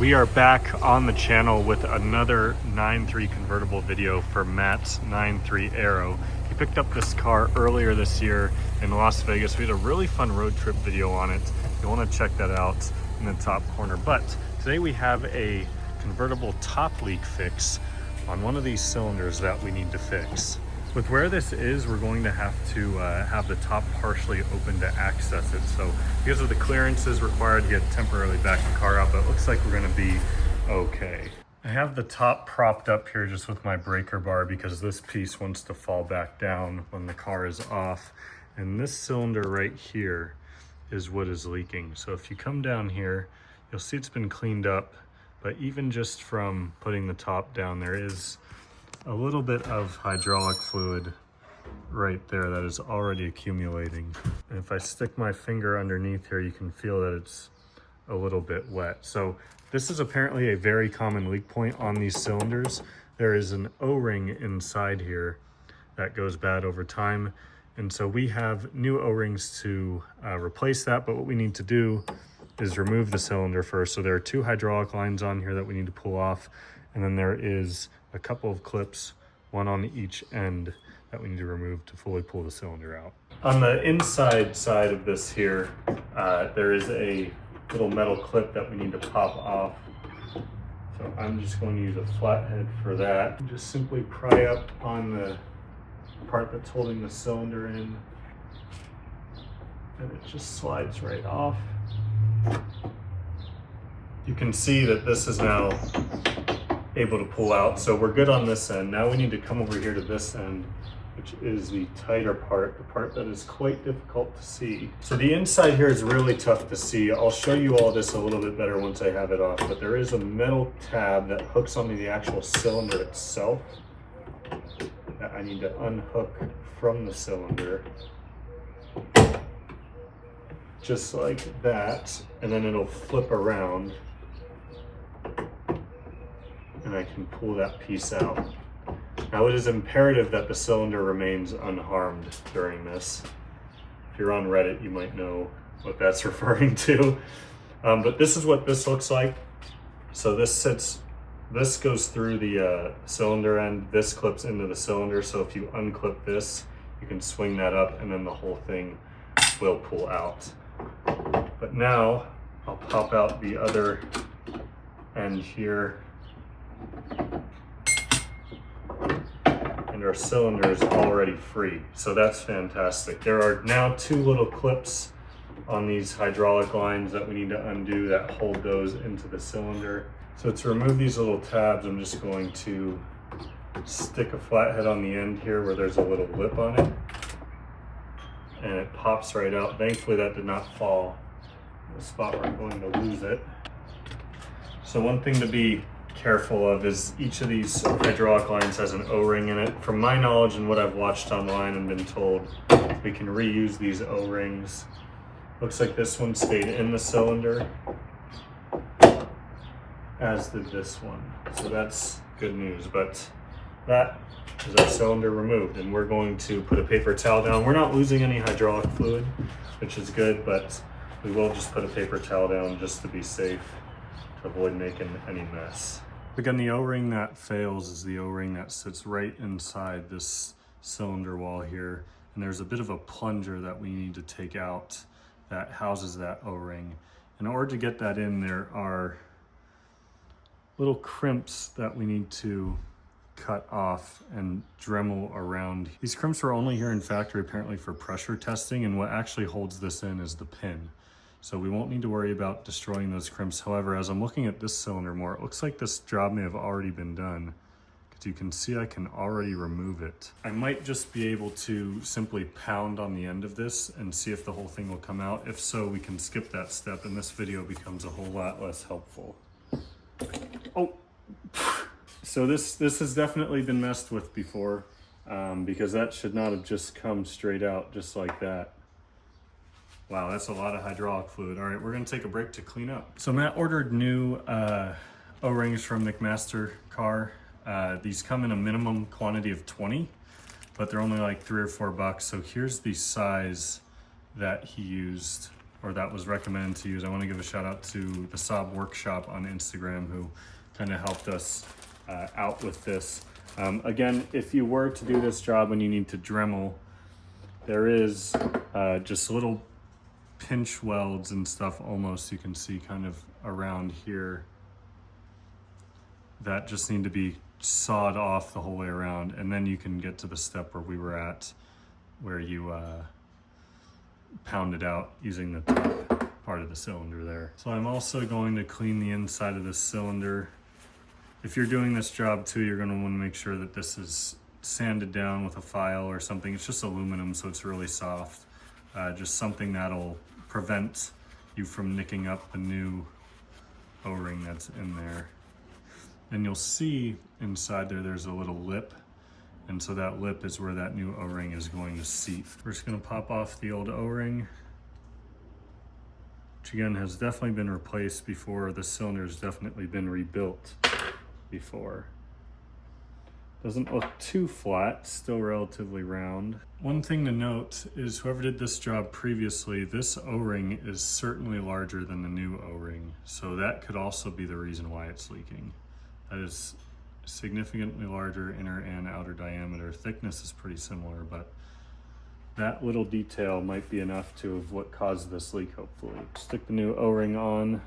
We are back on the channel with another 9.3 convertible video for Matt's 9.3 Aero. He picked up this car earlier this year in Las Vegas. We had a really fun road trip video on it. You'll want to check that out in the top corner. But today we have a convertible top leak fix on one of these cylinders that we need to fix. With where this is, we're going to have the top partially open to access it. So because of the clearances required to get temporarily back the car up, it looks like we're gonna be okay. I have the top propped up here just with my breaker bar because this piece wants to fall back down when the car is off. And this cylinder right here is what is leaking. So if you come down here, you'll see it's been cleaned up, but even just from putting the top down, there is a little bit of hydraulic fluid right there that is already accumulating. And if I stick my finger underneath here, you can feel that it's a little bit wet. So this is apparently a very common leak point on these cylinders. There is an O-ring inside here that goes bad over time. And so we have new O-rings to replace that, but what we need to do is remove the cylinder first. So there are two hydraulic lines on here that we need to pull off. And then there is a couple of clips, one on each end, that we need to remove to fully pull the cylinder out. On the inside side of this here, there is a little metal clip that we need to pop off. So I'm just going to use a flathead for that. Just simply pry up on the part that's holding the cylinder in, and it just slides right off. You can see that this is now able to pull out. So we're good on this end. Now we need to come over here to this end, which is the tighter part, the part that is quite difficult to see. So the inside here is really tough to see. I'll show you all this a little bit better once I have it off, but there is a metal tab that hooks onto the actual cylinder itself that I need to unhook from the cylinder. Just like that, and then it'll flip around and I can pull that piece out. Now it is imperative that the cylinder remains unharmed during this. If you're on Reddit, you might know what that's referring to. But this is what this looks like. So this goes through the cylinder end, this clips into the cylinder. So if you unclip this, you can swing that up and then the whole thing will pull out. But now I'll pop out the other end here, and our cylinder is already free. So that's fantastic. There are now two little clips on these hydraulic lines that we need to undo that hold those into the cylinder. So to remove these little tabs, I'm just going to stick a flathead on the end here where there's a little lip on it, and it pops right out. Thankfully that did not fall in the spot where I'm going to lose it. So one thing to be careful of is each of these hydraulic lines has an O-ring in it. From my knowledge and what I've watched online and been told, we can reuse these O-rings. Looks like this one stayed in the cylinder, as did this one. So that's good news, but that is our cylinder removed, and we're going to put a paper towel down. We're not losing any hydraulic fluid, which is good, but we will just put a paper towel down just to be safe, to avoid making any mess. Again, the O-ring that fails is the O-ring that sits right inside this cylinder wall here, and there's a bit of a plunger that we need to take out that houses that O-ring. In order to get that in, there are little crimps that we need to cut off and Dremel around. These crimps are only here in factory apparently for pressure testing, and what actually holds this in is the pin. So we won't need to worry about destroying those crimps. However, as I'm looking at this cylinder more, it looks like this job may have already been done, because you can see I can already remove it. I might just be able to simply pound on the end of this and see if the whole thing will come out. If so, we can skip that step and this video becomes a whole lot less helpful. Oh, so this has definitely been messed with before, because that should not have just come straight out just like that. Wow, that's a lot of hydraulic fluid. All right, we're gonna take a break to clean up. So Matt ordered new O-rings from McMaster car. These come in a minimum quantity of 20, but they're only like $3 or $4. So here's the size that he used or that was recommended to use. I want to give a shout out to the Saab workshop on Instagram who kind of helped us out with this. Again, if you were to do this job and you need to Dremel, there is just little pinch welds and stuff almost, you can see kind of around here, that just need to be sawed off the whole way around, and then you can get to the step where we were at, where you pound it out using the top part of the cylinder there. So I'm also going to clean the inside of this cylinder. If you're doing this job too, you're going to want to make sure that this is sanded down with a file or something. It's just aluminum, so it's really soft. Just something that'll prevent you from nicking up the new O-ring that's in there. And you'll see inside there, there's a little lip. And so that lip is where that new O-ring is going to seat. We're just gonna pop off the old O-ring, which again has definitely been replaced before. The cylinder has definitely been rebuilt before. Doesn't look too flat, still relatively round. One thing to note is whoever did this job previously, this O-ring is certainly larger than the new O-ring. So that could also be the reason why it's leaking. That is significantly larger inner and outer diameter. Thickness is pretty similar, but that little detail might be enough to have what caused this leak, hopefully. Stick the new O-ring on.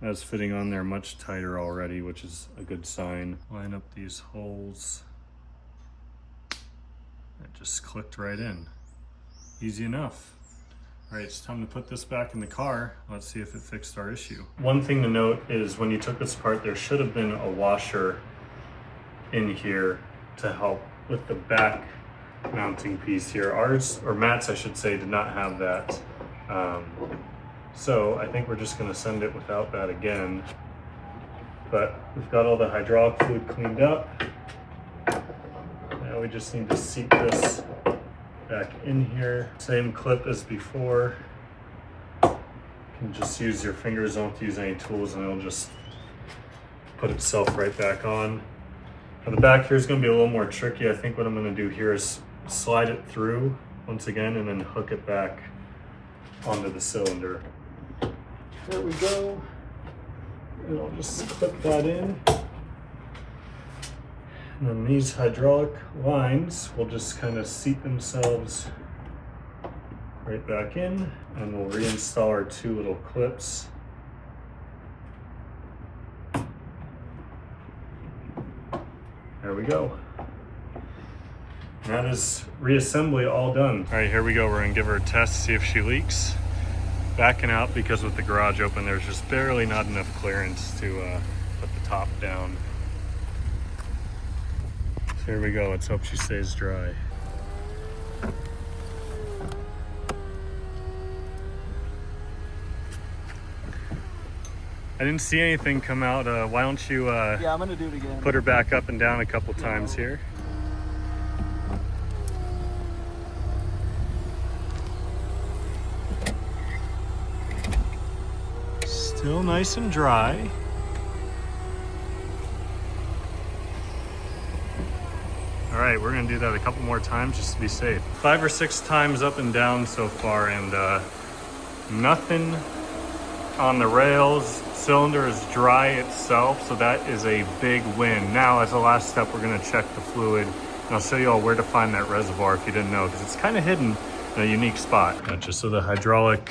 That's fitting on there much tighter already, which is a good sign. Line up these holes. It just clicked right in. Easy enough. All right, it's time to put this back in the car. Let's see if it fixed our issue. One thing to note is when you took this apart, there should have been a washer in here to help with the back mounting piece here. Ours, or Matt's I should say, did not have that. So I think we're just gonna send it without that again. But we've got all the hydraulic fluid cleaned up. Now we just need to seat this back in here. Same clip as before. You can just use your fingers, don't have to use any tools, and it'll just put itself right back on. Now the back here is gonna be a little more tricky. I think what I'm gonna do here is slide it through once again and then hook it back onto the cylinder. There we go. And I'll just clip that in. And then these hydraulic lines will just kind of seat themselves right back in, and we'll reinstall our two little clips. There we go. That is reassembly all done. All right, here we go. We're gonna give her a test, see if she leaks. Backing out because with the garage open, there's just barely not enough clearance to put the top down. So here we go. Let's hope she stays dry. I didn't see anything come out. Why don't you yeah, I'm gonna do it again. Put her back up and down a couple times here. Still nice and dry. All right, we're gonna do that a couple more times just to be safe. 5 or 6 times up and down so far, and nothing on the rails. Cylinder is dry itself, so that is a big win. Now, as a last step, we're gonna check the fluid, and I'll show you all where to find that reservoir if you didn't know, because it's kind of hidden in a unique spot. Just so the hydraulic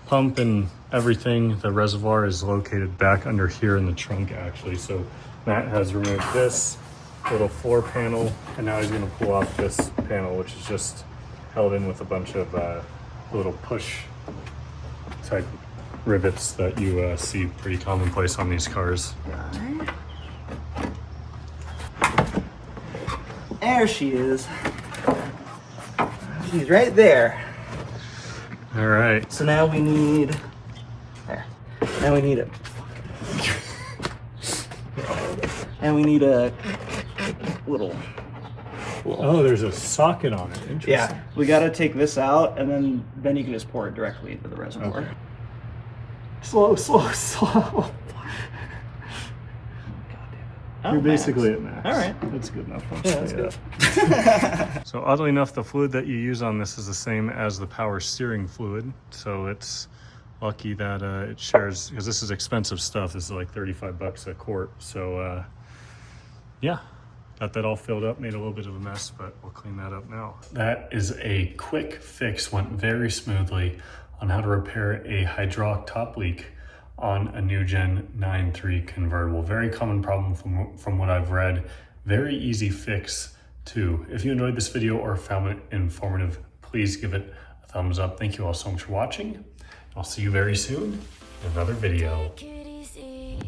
pump and everything, the reservoir is located back under here in the trunk actually. So Matt has removed this little floor panel, and now he's gonna pull off this panel, which is just held in with a bunch of little push type rivets that you see pretty commonplace on these cars. There she is. She's right there. All right. So now we need, there. Now we need a little. Oh, there's a socket on it. Interesting. Yeah, we gotta take this out, and then you can just pour it directly into the reservoir. Okay. Slow, slow, slow. God damn it. Oh, You're max. basically at max. All right. That's good enough. I'll Yeah, say that's that. So oddly enough, the fluid that you use on this is the same as the power steering fluid. So it's lucky that it shares, because this is expensive stuff. This is like 35 bucks a quart. So yeah, got that all filled up, made a little bit of a mess, but we'll clean that up now. That is a quick fix, went very smoothly on how to repair a hydraulic top leak on a new gen 9.3 convertible. Very common problem from what I've read. Very easy fix too. If you enjoyed this video or found it informative, please give it a thumbs up. Thank you all so much for watching. I'll see you very soon in another video. Take it easy.